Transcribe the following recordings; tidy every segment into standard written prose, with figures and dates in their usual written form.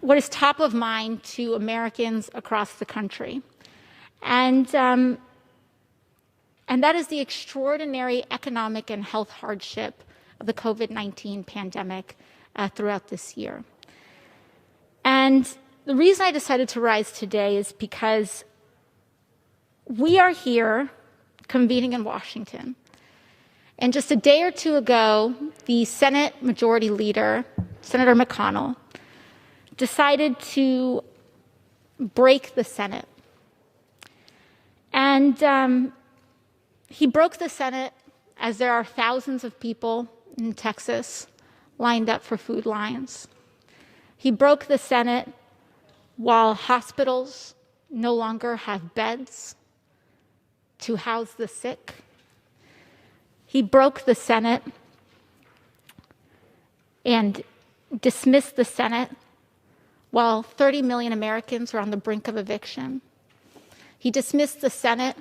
what is top of mind to Americans across the country. And that is the extraordinary economic and health hardship of the COVID-19 pandemic throughout this year. And the reason I decided to rise today is because we are here convening in Washington. And just a day or two ago, the Senate Majority Leader, Senator McConnell, decided to break the Senate. And he broke the Senate as there are thousands of people in Texas lined up for food lines. He broke the Senate while hospitals no longer have beds to house the sick. He broke the Senate and dismissed the Senate while 30 million Americans are on the brink of eviction. He dismissed the Senate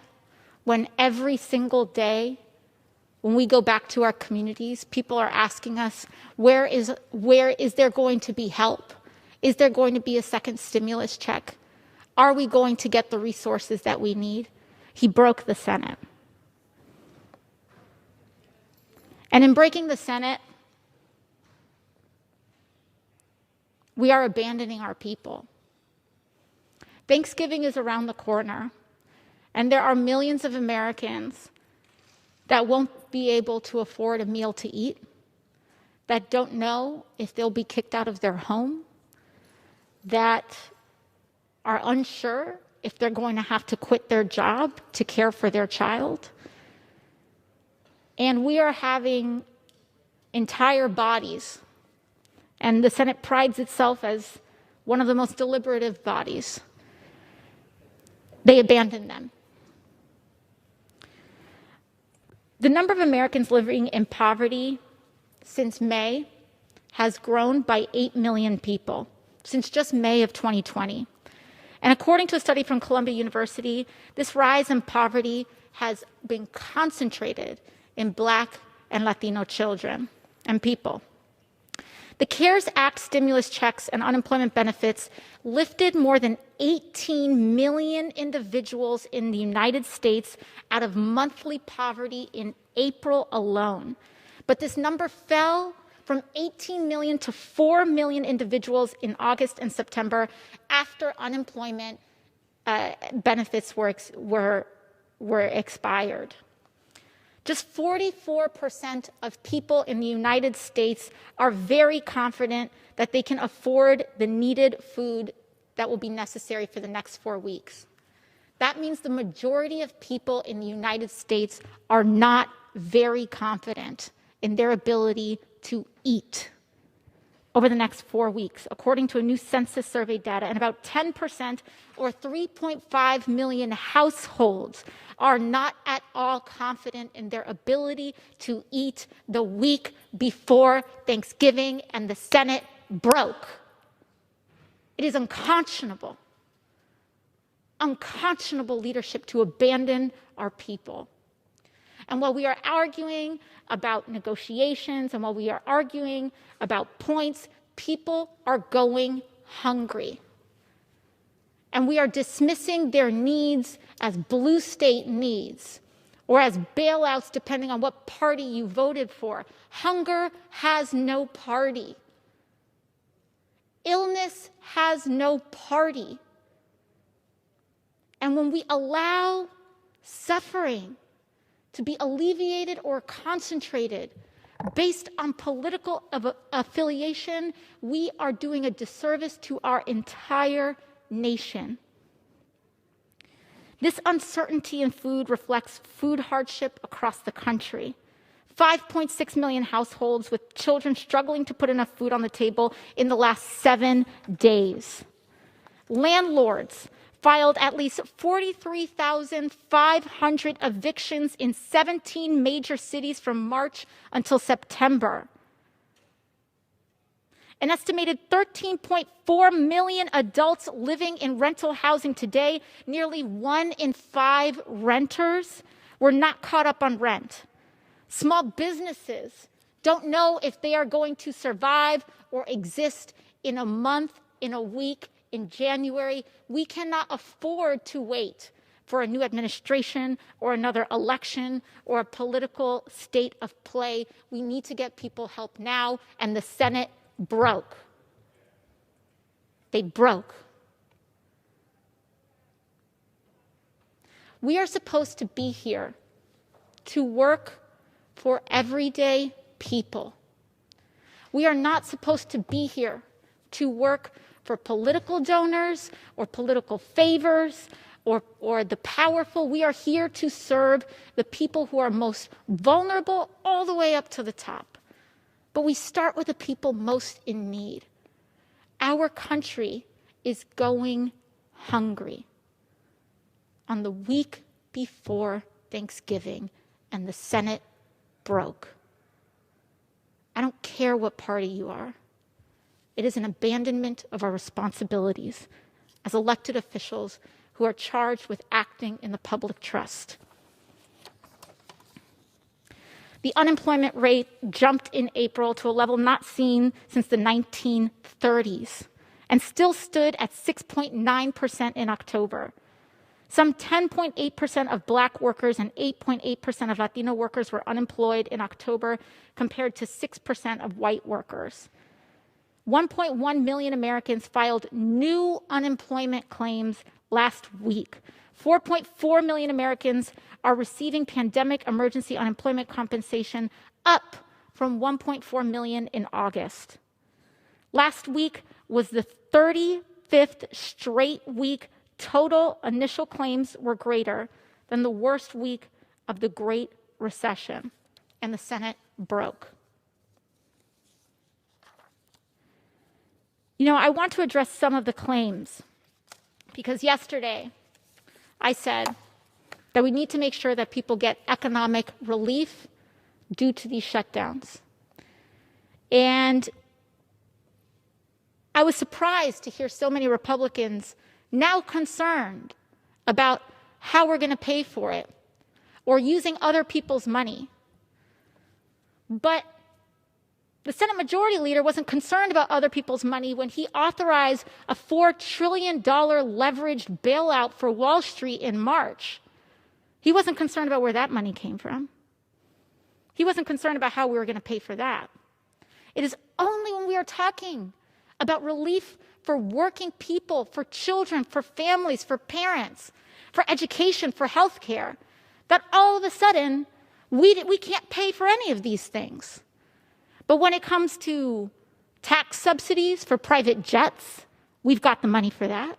when every single day, when we go back to our communities, people are asking us, where is there going to be help? Is there going to be a second stimulus check? Are we going to get the resources that we need? He broke the Senate. And in breaking the Senate, we are abandoning our people. Thanksgiving is around the corner, and there are millions of Americans that won't be able to afford a meal to eat, that don't know if they'll be kicked out of their home, that are unsure if they're going to have to quit their job to care for their child. And we are having entire bodies, and the Senate prides itself as one of the most deliberative bodies. They abandon them. The number of Americans living in poverty since May has grown by 8 million people, since just May of 2020. And according to a study from Columbia University, this rise in poverty has been concentrated in Black and Latino children and people. The CARES Act stimulus checks and unemployment benefits lifted more than 18 million individuals in the United States out of monthly poverty in April alone. But this number fell from 18 million to 4 million individuals in August and September after unemployment benefits were expired. Just 44% of people in the United States are very confident that they can afford the needed food that will be necessary for the next 4 weeks. That means the majority of people in the United States are not very confident in their ability to eat over the next 4 weeks, according to a new census survey data, and about 10% or 3.5 million households are not at all confident in their ability to eat the week before Thanksgiving, and the Senate broke. It is unconscionable leadership to abandon our people. And while we are arguing about negotiations and while we are arguing about points, people are going hungry. And we are dismissing their needs as blue state needs or as bailouts, depending on what party you voted for. Hunger has no party. Illness has no party. And when we allow suffering to be alleviated or concentrated based on political affiliation, we are doing a disservice to our entire nation. This uncertainty in food reflects food hardship across the country. 5.6 million households with children struggling to put enough food on the table in the last 7 days. Landlords filed at least 43,500 evictions in 17 major cities from March until September. An estimated 13.4 million adults living in rental housing today, nearly 1 in 5 renters were not caught up on rent. Small businesses don't know if they are going to survive or exist in a month in a week in January. We cannot afford to wait for a new administration or another election or a political state of play. We need to get people help now, and the Senate broke. They broke. We are supposed to be here to work for everyday people. We are not supposed to be here to work for political donors or political favors or the powerful. We are here to serve the people who are most vulnerable all the way up to the top. But we start with the people most in need. Our country is going hungry. On the week before Thanksgiving, and the Senate broke. I don't care what party you are. It is an abandonment of our responsibilities as elected officials who are charged with acting in the public trust. The unemployment rate jumped in April to a level not seen since the 1930s and still stood at 6.9% in October. Some 10.8% of Black workers and 8.8% of Latino workers were unemployed in October, compared to 6% of white workers. 1.1 million Americans filed new unemployment claims last week. 4.4 million Americans are receiving pandemic emergency unemployment compensation, up from 1.4 million in August. Last week was the 35th straight week total initial claims were greater than the worst week of the Great Recession, and the Senate broke. I want to address some of the claims, because yesterday I said that we need to make sure that people get economic relief due to these shutdowns. And I was surprised to hear so many Republicans now concerned about how we're going to pay for it or using other people's money. But the Senate Majority Leader wasn't concerned about other people's money when he authorized a $4 trillion leveraged bailout for Wall Street in March. He wasn't concerned about where that money came from. He wasn't concerned about how we were going to pay for that. It is only when we are talking about relief for working people, for children, for families, for parents, for education, for healthcare, that all of a sudden we can't pay for any of these things. But when it comes to tax subsidies for private jets, we've got the money for that.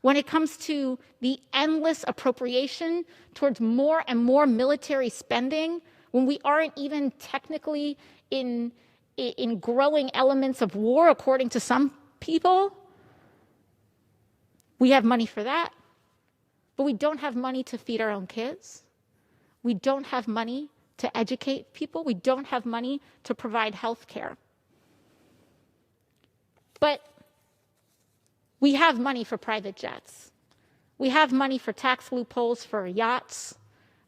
When it comes to the endless appropriation towards more and more military spending, when we aren't even technically in growing elements of war, according to some people, we have money for that. But we don't have money to feed our own kids. We don't have money to educate people. We don't have money to provide health care. But we have money for private jets. We have money for tax loopholes for yachts.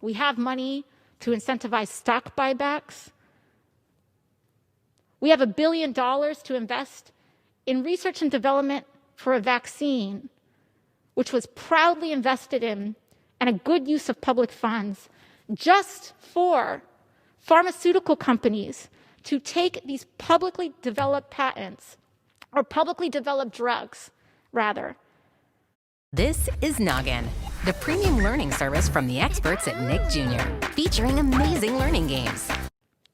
We have money to incentivize stock buybacks. We have $1 billion to invest in research and development for a vaccine, which was proudly invested in, and a good use of public funds, just for pharmaceutical companies to take these publicly developed patents, or publicly developed drugs, rather. This is Noggin, the premium learning service from the experts at Nick Jr., featuring amazing learning games.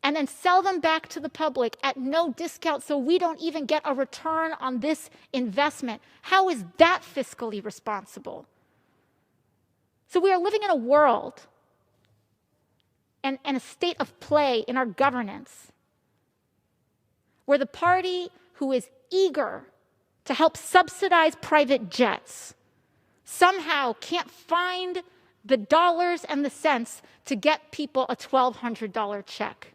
And then sell them back to the public at no discount, so we don't even get a return on this investment. How is that fiscally responsible? So we are living in a world and a state of play in our governance where the party who is eager to help subsidize private jets somehow can't find the dollars and the cents to get people a $1,200 check.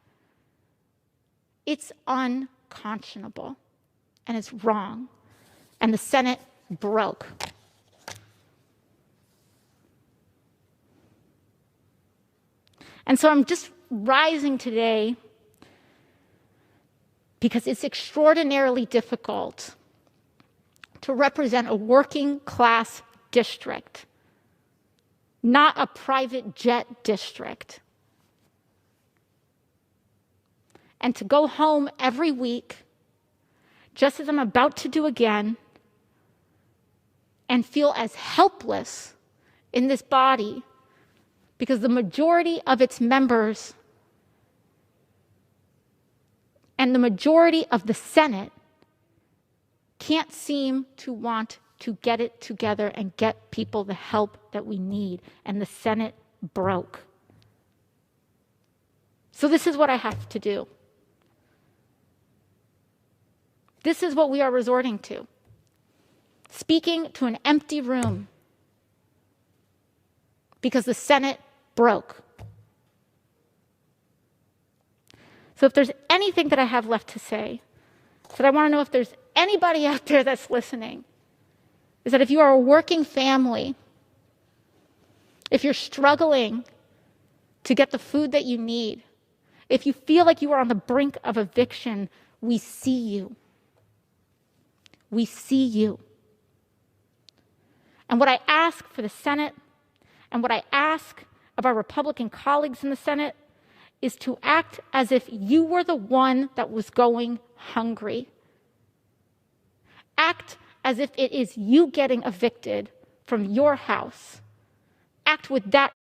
It's unconscionable, and it's wrong, and the Senate broke. And so I'm just rising today because it's extraordinarily difficult to represent a working class district, not a private jet district. And to go home every week, just as I'm about to do again, and feel as helpless in this body because the majority of its members and the majority of the Senate can't seem to want to get it together and get people the help that we need. And the Senate broke. So this is what I have to do. This is what we are resorting to. Speaking to an empty room because the Senate broke. So if there's anything that I have left to say, is that I want to know if there's anybody out there that's listening, is that if you are a working family, if you're struggling to get the food that you need, if you feel like you are on the brink of eviction, we see you. We see you. And what I ask for the Senate and what I ask of our Republican colleagues in the Senate is to act as if you were the one that was going hungry. Act as if it is you getting evicted from your house. Act with that